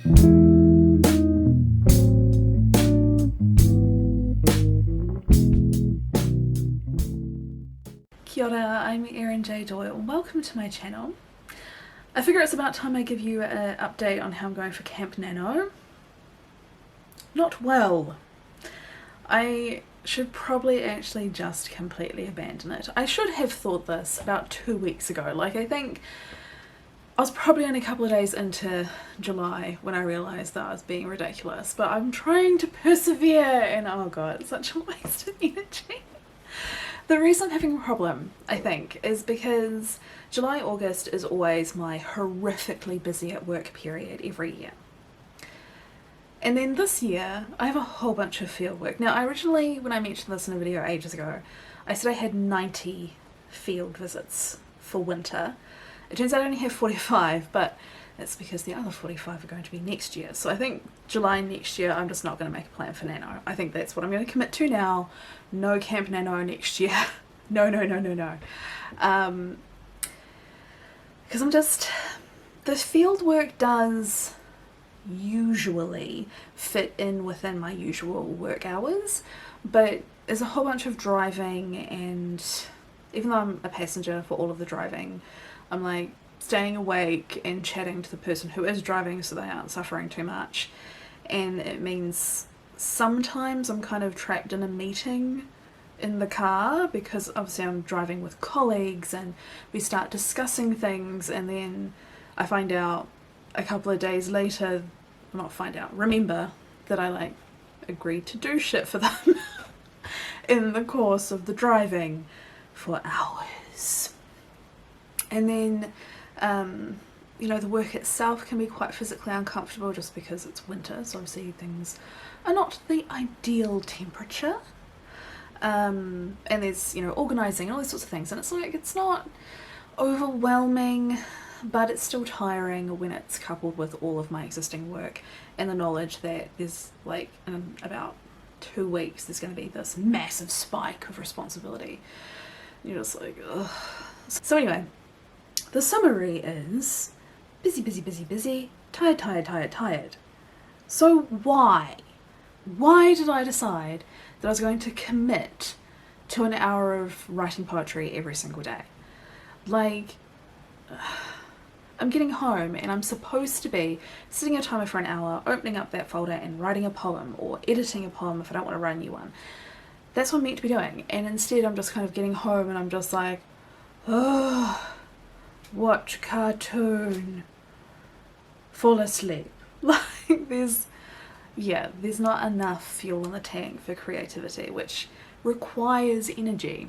Kia ora, I'm Erin J. Doyle. Welcome to my channel. I figure it's about time I give you an update on how I'm going for Camp NaNo. Not well. I should probably actually just completely abandon it. I should have thought this about 2 weeks ago. Like, I think I was probably only a couple of days into July when I realised that I was being ridiculous, but I'm trying to persevere and oh god, it's such a waste of energy. The reason I'm having a problem, I think, is because July, August is always my horrifically busy at work period every year. And then this year, I have a whole bunch of field work. Now, I originally, when I mentioned this in a video ages ago, I said I had 90 field visits for winter. It turns out I only have 45, but that's because the other 45 are going to be next year. So I think July next year, I'm just not going to make a plan for NaNo. I think that's what I'm going to commit to now. No Camp NaNo next year. No. Because I'm just... the field work does usually fit in within my usual work hours, but there's a whole bunch of driving, and even though I'm a passenger for all of the driving, I'm like staying awake and chatting to the person who is driving so they aren't suffering too much, and it means sometimes I'm kind of trapped in a meeting in the car because obviously I'm driving with colleagues and we start discussing things, and then I find out a couple of days later, remember that I like agreed to do shit for them in the course of the driving for hours. And then you know, the work itself can be quite physically uncomfortable just because it's winter, so obviously things are not the ideal temperature. And there's, you know, organising and all these sorts of things, and it's like, it's not overwhelming, but it's still tiring when it's coupled with all of my existing work and the knowledge that there's like in about 2 weeks there's going to be this massive spike of responsibility. You're just like, ugh. So anyway, the summary is busy, tired. So why did I decide that I was going to commit to an hour of writing poetry every single day? Like, I'm getting home and I'm supposed to be sitting a timer for an hour, opening up that folder and writing a poem or editing a poem if I don't want to write a new one. That's what I'm meant to be doing, and instead I'm just kind of getting home and I'm just like, oh, watch cartoon, fall asleep. Like, there's not enough fuel in the tank for creativity, which requires energy.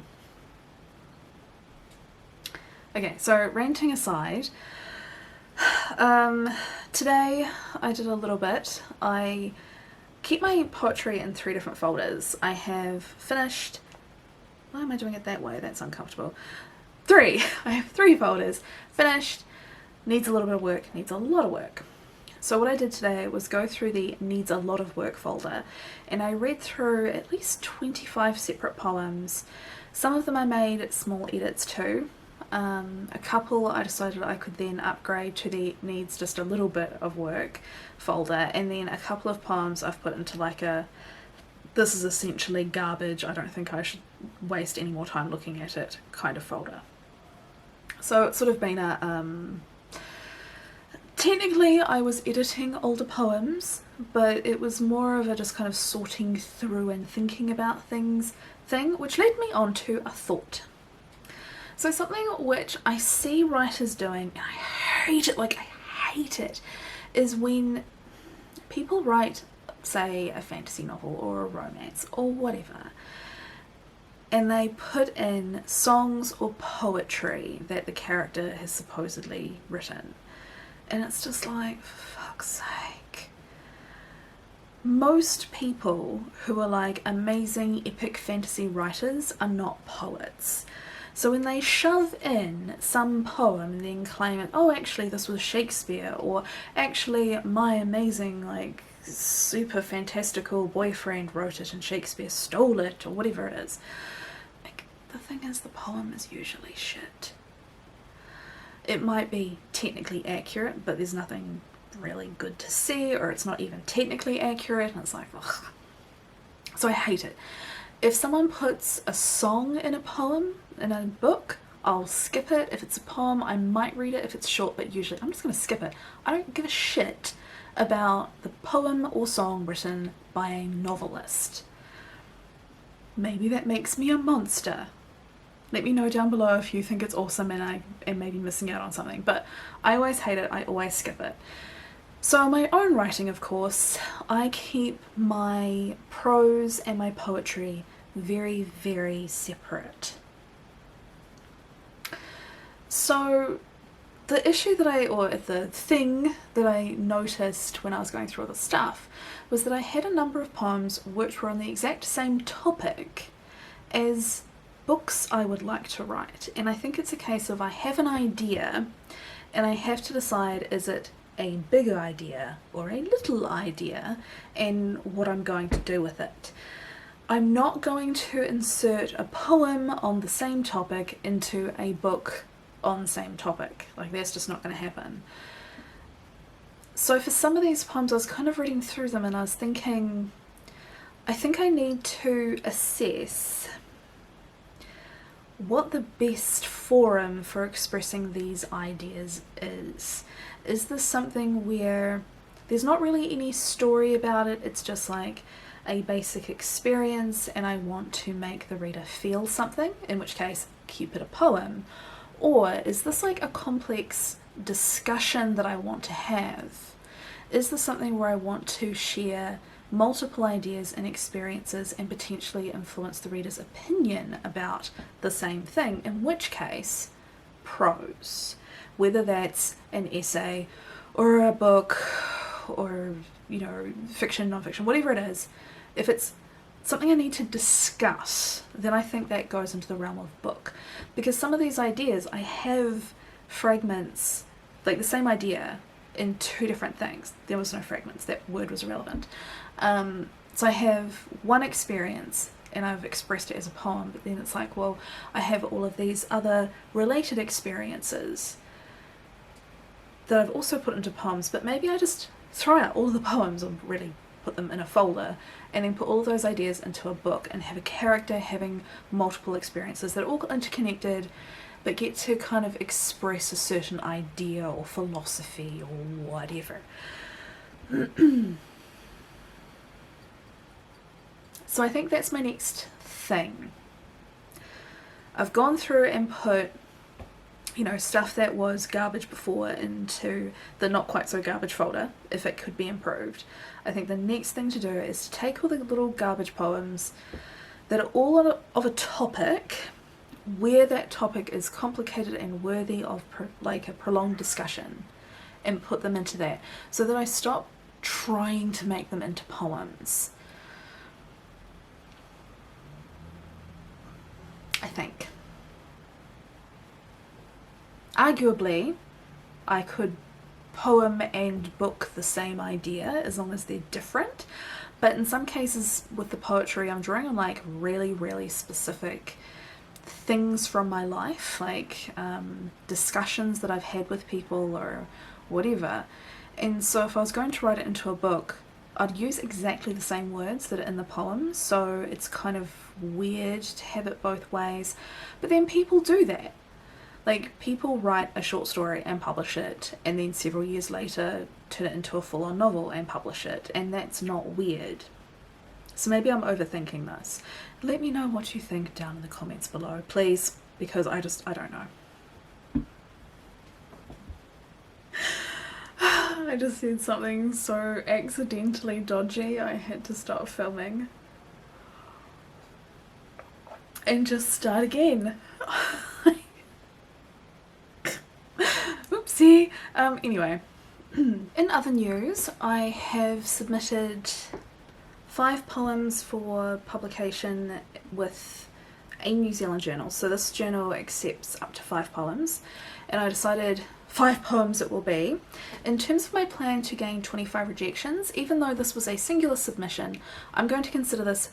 Okay, so ranting aside, today I did a little bit. I keep my poetry in 3 different folders. I have finished... why am I doing it that way? That's uncomfortable. 3! I have 3 folders. Finished, needs a little bit of work, needs a lot of work. So what I did today was go through the needs a lot of work folder, and I read through at least 25 separate poems. Some of them I made small edits to. A couple I decided I could then upgrade to the needs just a little bit of work folder, and then a couple of poems I've put into like a, this is essentially garbage, I don't think I should waste any more time looking at it kind of folder. So it's sort of been a technically I was editing older poems, but it was more of a just kind of sorting through and thinking about things thing, which led me on to a thought. So something which I see writers doing, and I hate it, like I hate it, is when people write, say, a fantasy novel or a romance or whatever, and they put in songs or poetry that the character has supposedly written. And it's just like, for fuck's sake. Most people who are like amazing epic fantasy writers are not poets. So when they shove in some poem and then claim it, oh actually this was Shakespeare, or actually my amazing like super fantastical boyfriend wrote it and Shakespeare stole it, or whatever it is. Like, the thing is, the poem is usually shit. It might be technically accurate, but there's nothing really good to see, or it's not even technically accurate, and it's like, ugh. So I hate it. If someone puts a song in a poem, in a book, I'll skip it. If it's a poem, I might read it if it's short, but usually I'm just going to skip it. I don't give a shit about the poem or song written by a novelist. Maybe that makes me a monster. Let me know down below if you think it's awesome and I am maybe missing out on something, but I always hate it, I always skip it. So my own writing, of course, I keep my prose and my poetry very, very separate. So the thing that I noticed when I was going through all this stuff was that I had a number of poems which were on the exact same topic as books I would like to write. And I think it's a case of I have an idea and I have to decide, is it a big idea or a little idea, and what I'm going to do with it. I'm not going to insert a poem on the same topic into a book on the same topic. Like, that's just not going to happen. So for some of these poems, I was kind of reading through them and I was thinking, I think I need to assess what the best forum for expressing these ideas is. Is this something where there's not really any story about it, it's just like a basic experience and I want to make the reader feel something, in which case keep it a poem? Or is this like a complex discussion that I want to have? Is this something where I want to share multiple ideas and experiences and potentially influence the reader's opinion about the same thing, in which case prose, whether that's an essay or a book or, you know, fiction, non-fiction, whatever it is, if it's something I need to discuss, then I think that goes into the realm of book. Because some of these ideas, I have fragments, like the same idea in two different things. There was no fragments, that word was irrelevant. So I have one experience and I've expressed it as a poem, but then it's like, well, I have all of these other related experiences that I've also put into poems, but maybe I just throw out all of the poems or really put them in a folder and then put all those ideas into a book and have a character having multiple experiences that are all interconnected but get to kind of express a certain idea or philosophy or whatever. So I think that's my next thing. I've gone through and put, you know, stuff that was garbage before into the not quite so garbage folder, if it could be improved. I think the next thing to do is to take all the little garbage poems that are all of a topic, where that topic is complicated and worthy of like a prolonged discussion, and put them into that, so that I stop trying to make them into poems. I think. Arguably, I could poem and book the same idea as long as they're different, but in some cases with the poetry I'm drawing on like really, really specific things from my life, like discussions that I've had with people or whatever, and so if I was going to write it into a book, I'd use exactly the same words that are in the poem, so it's kind of weird to have it both ways. But then people do that. Like, people write a short story and publish it, and then several years later turn it into a full-on novel and publish it, and that's not weird. So maybe I'm overthinking this. Let me know what you think down in the comments below, please, because I don't know. I just said something so accidentally dodgy, I had to stop filming and just start again. Oopsie. Anyway, in other news, I have submitted 5 poems for publication with a New Zealand journal. So this journal accepts up to 5 poems, and I decided 5 poems it will be. In terms of my plan to gain 25 rejections, even though this was a singular submission, I'm going to consider this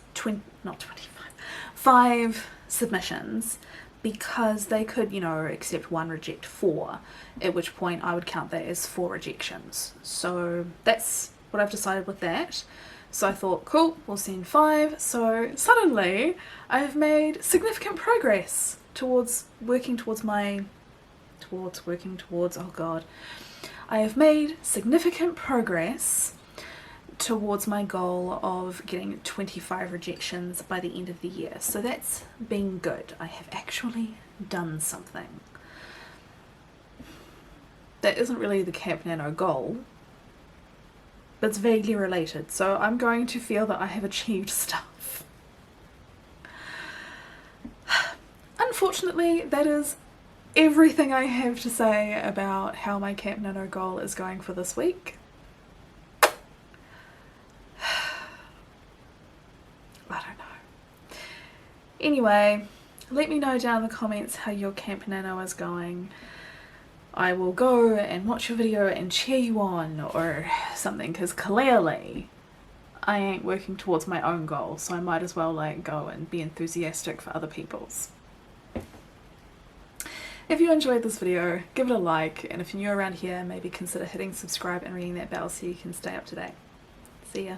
5 submissions, because they could, you know, accept 1, reject 4, at which point I would count that as 4 rejections. So that's what I've decided with that. So I thought, cool, we'll send 5. So suddenly I've made significant progress towards working towards, oh god. I have made significant progress towards my goal of getting 25 rejections by the end of the year. So that's been good. I have actually done something. That isn't really the Camp Nano goal, but it's vaguely related. So I'm going to feel that I have achieved stuff. Unfortunately, that is everything I have to say about how my Camp Nano goal is going for this week. I don't know. Anyway, let me know down in the comments how your Camp Nano is going. I will go and watch your video and cheer you on or something, because clearly I ain't working towards my own goal, so I might as well like go and be enthusiastic for other people's. If you enjoyed this video, give it a like, and if you're new around here, maybe consider hitting subscribe and ringing that bell so you can stay up to date. See ya.